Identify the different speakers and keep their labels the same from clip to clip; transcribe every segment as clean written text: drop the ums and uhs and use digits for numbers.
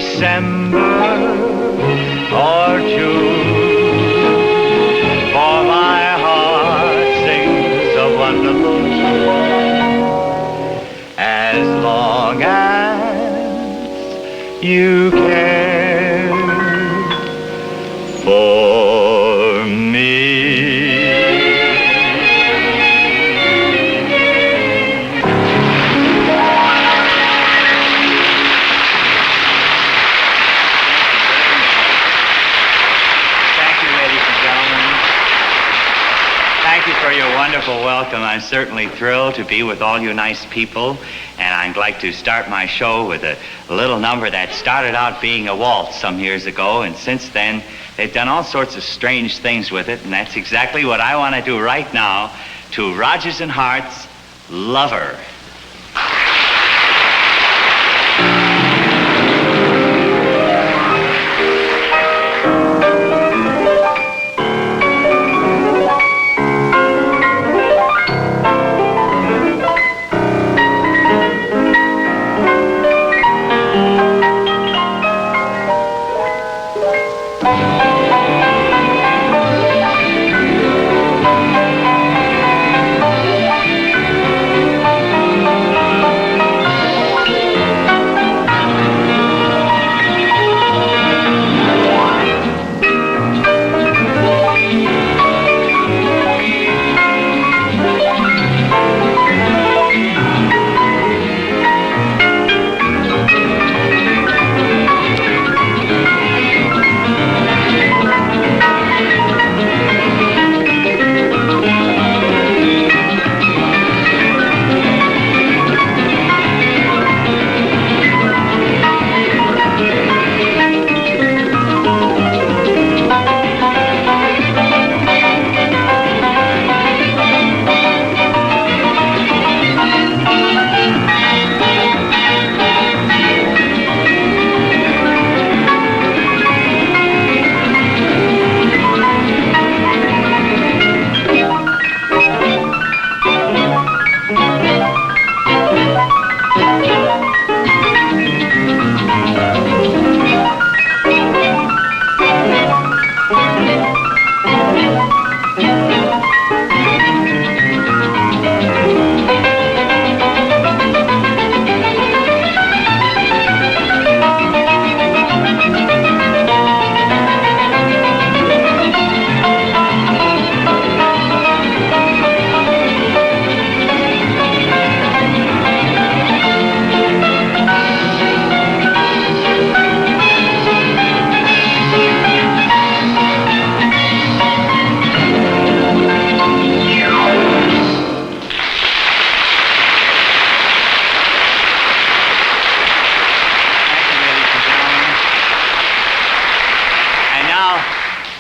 Speaker 1: December or June, for my heart sings a wonderful tune. As long as you care for me. Thank you for your wonderful welcome. I'm certainly thrilled to be with all you nice people, and I'd like to start my show with a little number that started out being a waltz some years ago, and since then they've done all sorts of strange things with it, and that's exactly what I want to do right now to Rodgers and Hart's Lover.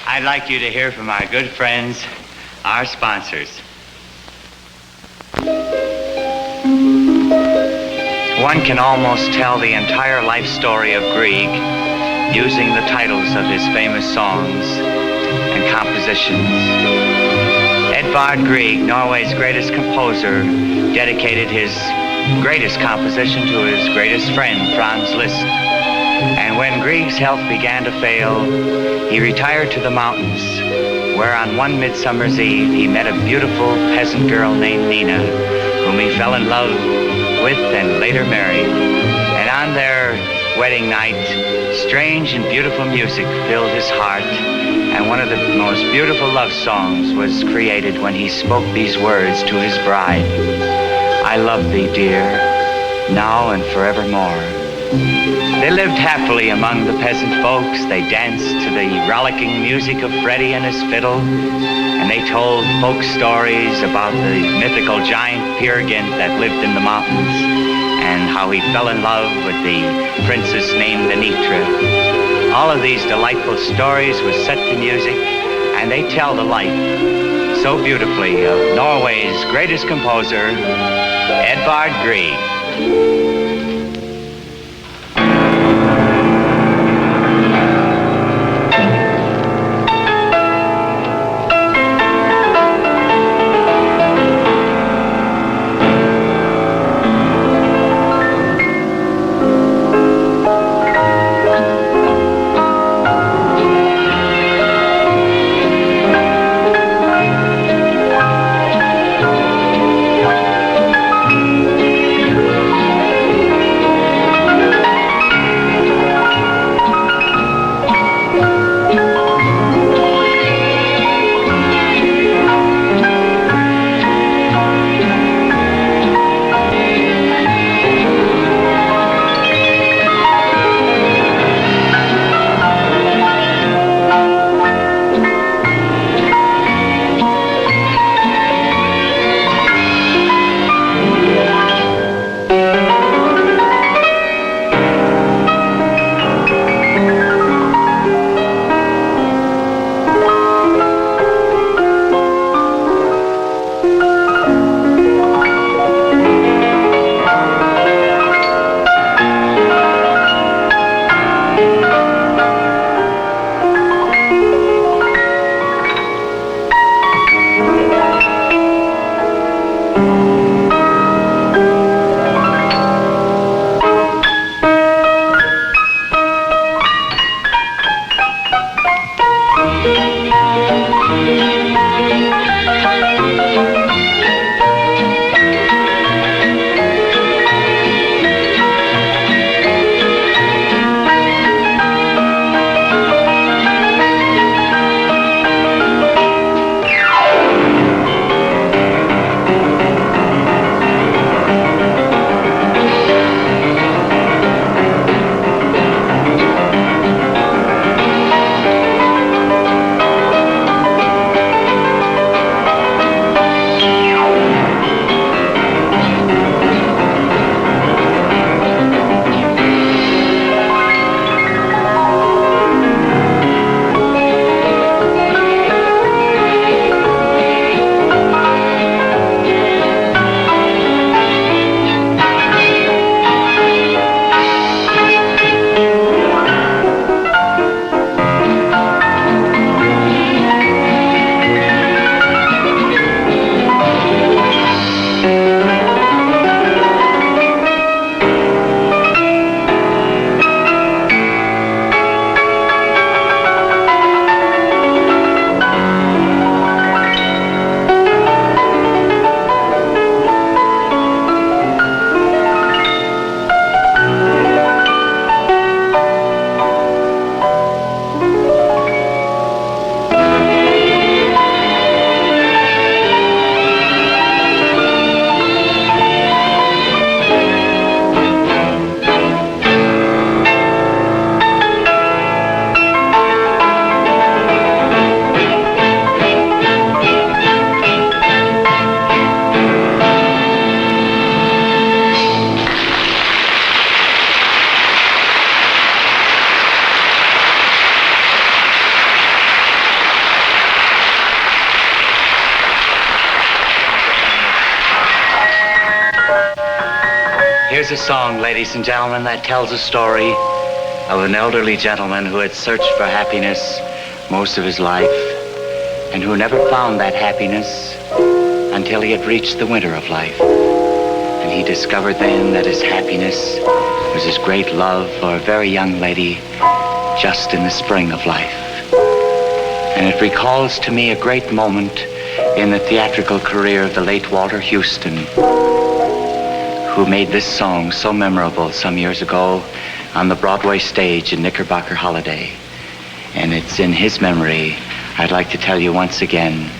Speaker 1: I'd like you to hear from our good friends, our sponsors. One can almost tell the entire life story of Grieg using the titles of his famous songs and compositions. Edvard Grieg, Norway's greatest composer, dedicated his greatest composition to his greatest friend, Franz Liszt. And when Grieg's health began to fail, he retired to the mountains, where on one midsummer's eve he met a beautiful peasant girl named Nina, whom he fell in love with and later married. And on their wedding night, strange and beautiful music filled his heart, and one of the most beautiful love songs was created when he spoke these words to his bride: "I love thee, dear, now and forevermore." They lived happily among the peasant folks. They danced to the rollicking music of Freddie and his fiddle, and they told folk stories about the mythical giant Peer Gynt that lived in the mountains, and how he fell in love with the princess named Anitra. All of these delightful stories were set to music, and they tell the life so beautifully of Norway's greatest composer, Edvard Grieg. Here's a song, ladies and gentlemen, that tells a story of an elderly gentleman who had searched for happiness most of his life and who never found that happiness until he had reached the winter of life. And he discovered then that his happiness was his great love for a very young lady just in the spring of life. And it recalls to me a great moment in the theatrical career of the late Walter Houston, who made this song so memorable some years ago on the Broadway stage in Knickerbocker Holiday. And it's in his memory I'd like to tell you once again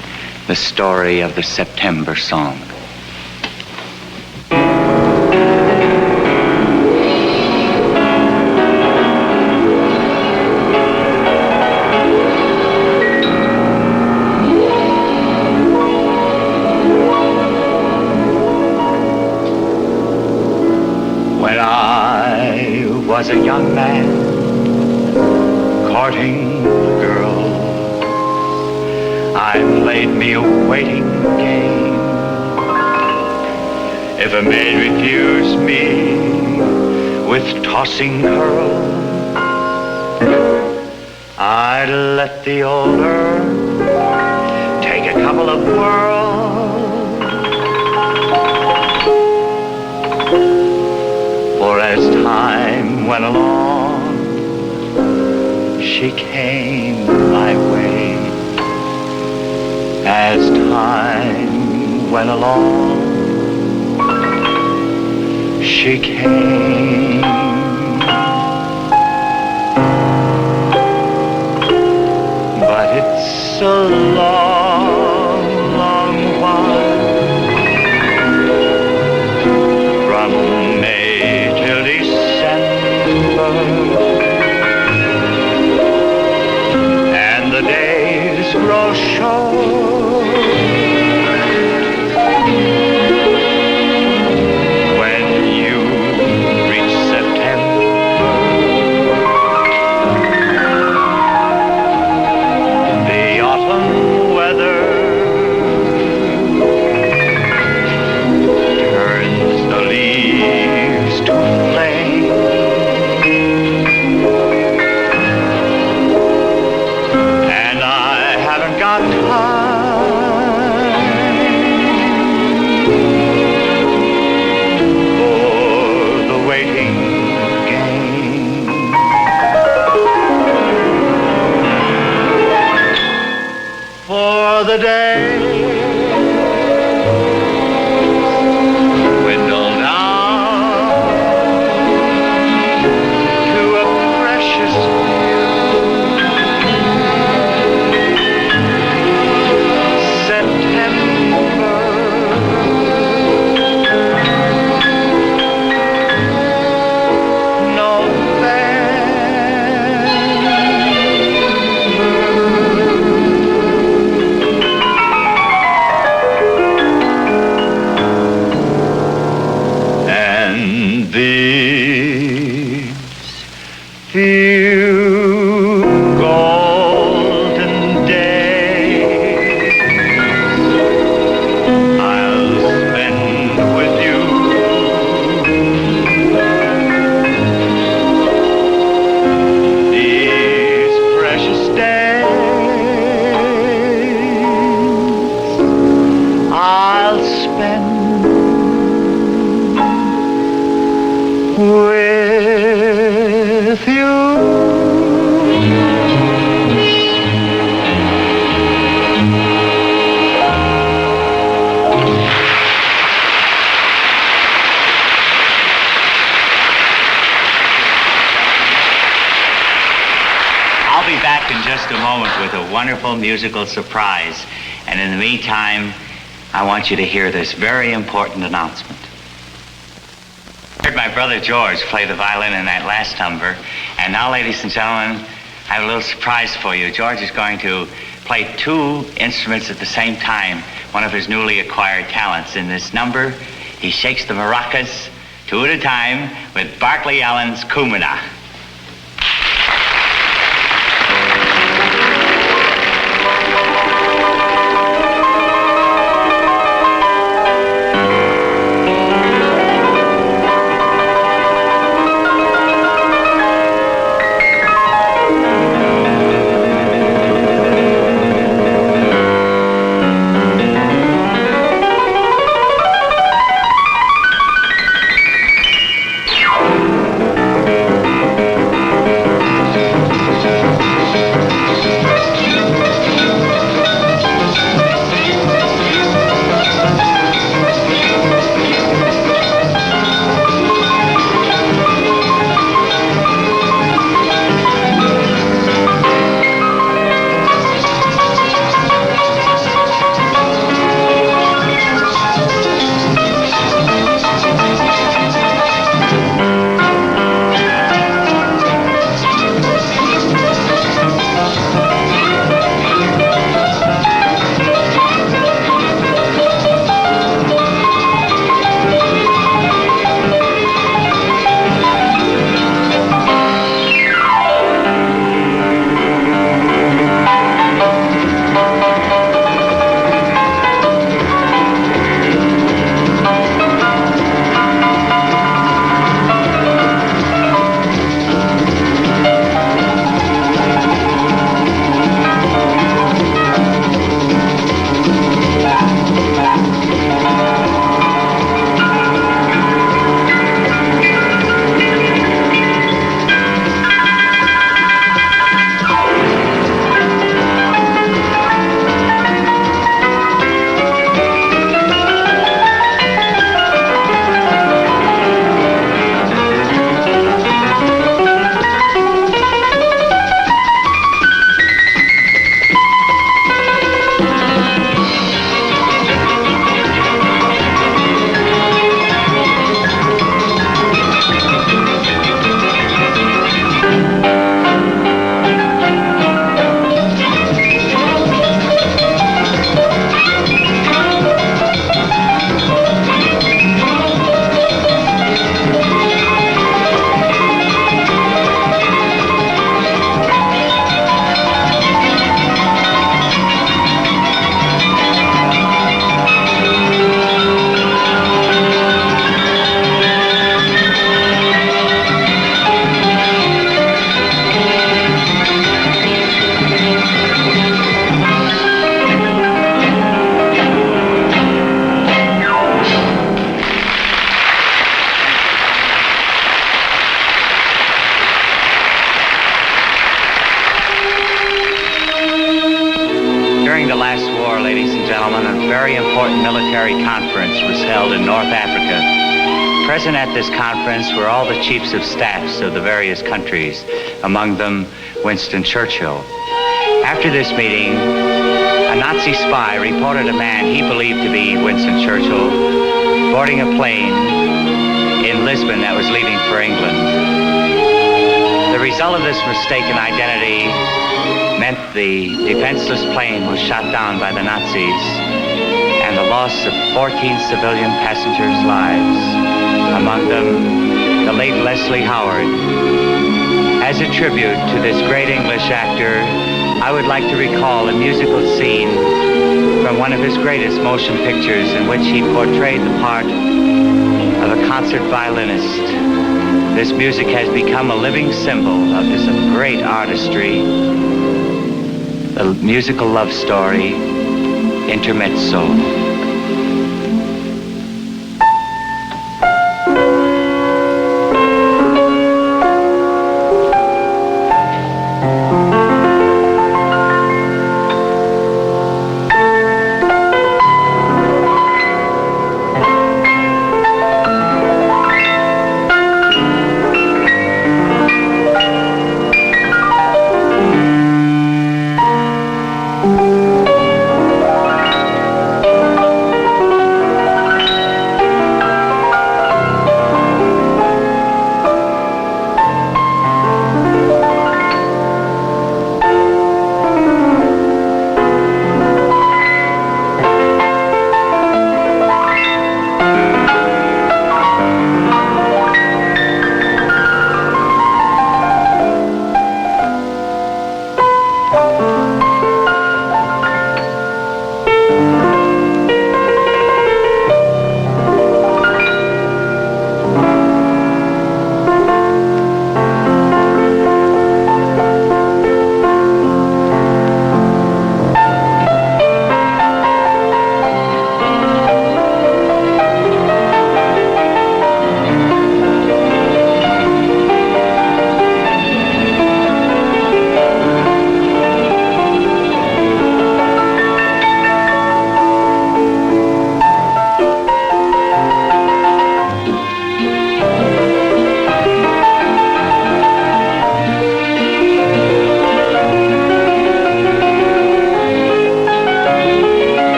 Speaker 1: the story of the September song. When I was a young man courting a girl, I played me a waiting game. If a maid refused me with tossing curl, I'd let the old earth take a couple of whirls. For as time went along, she came my way. As time went along, she came. But it's a long, long while from May till December, and the days grow short. When you reach September, the autumn weather turns the leaves to flame, and I haven't got time for the waiting game. For the days dwindle down to a precious few. September, and these few golden days I'll spend with you. These precious days I'll spend with you. I'll be back in just a moment with a wonderful musical surprise. And in the meantime, I want you to hear this very important announcement. I heard my brother George play the violin in that last number. And now, ladies and gentlemen, I have a little surprise for you. George is going to play two instruments at the same time, one of his newly acquired talents. In this number, he shakes the maracas two at a time with Barclay Allen's Kumina. North Africa. Present at this conference were all the chiefs of staffs of the various countries, among them Winston Churchill. After this meeting, a Nazi spy reported a man he believed to be Winston Churchill boarding a plane in Lisbon that was leaving for England. The result of this mistaken identity meant the defenseless plane was shot down by the Nazis and the loss of 14 civilian passengers' lives, among them the late Leslie Howard. As a tribute to this great English actor, I would like to recall a musical scene from one of his greatest motion pictures in which he portrayed the part of a concert violinist. This music has become a living symbol of his great artistry, the musical love story, Intermezzo.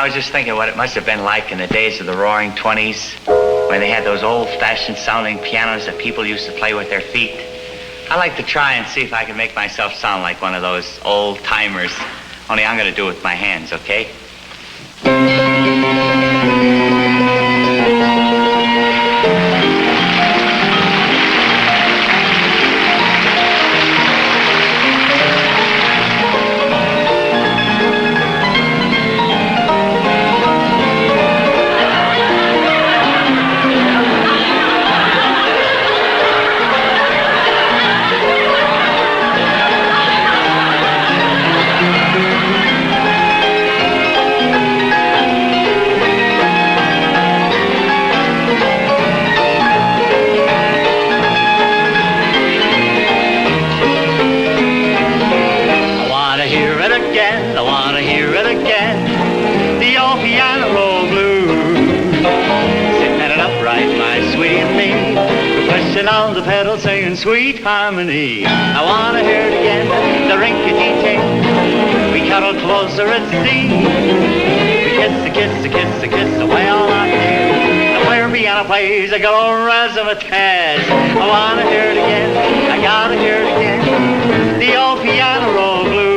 Speaker 2: I was just thinking what it must have been like in the days of the Roaring '20s when they had those old-fashioned sounding pianos that people used to play with their feet. I'd like to try and see if I can make myself sound like one of those old-timers, only I'm going to do it with my hands, okay? in sweet harmony. I want to hear it again, the rink-a-dee-ting. We cuddle closer at sea. We kiss, away all afternoon. The player piano plays a good old razzmatazz. I want to hear it again, I gotta hear it again. The old piano roll blues.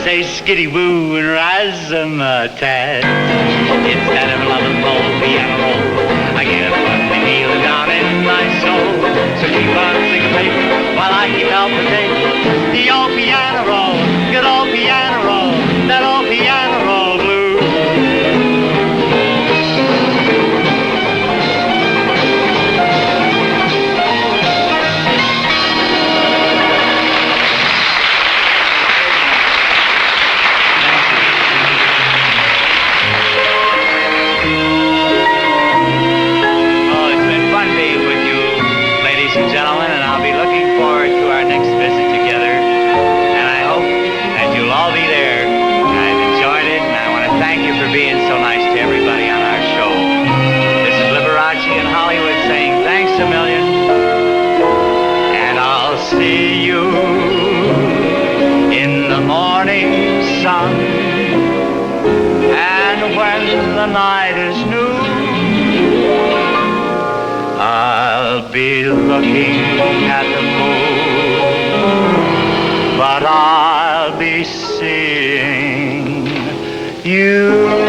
Speaker 2: Say skitty boo and razzmatazz. Instead of loving old piano roll, I get a funny feeling down in my soul. So keep on singing, baby, while I keep palpitating. The old piano roll, good old piano roll, that old piano roll blues. Being so nice to everybody on our show. This is Liberace in Hollywood saying thanks a million, and I'll see you in the morning sun, and when the night is new, I'll be looking at the moon, but I'll be seeing you.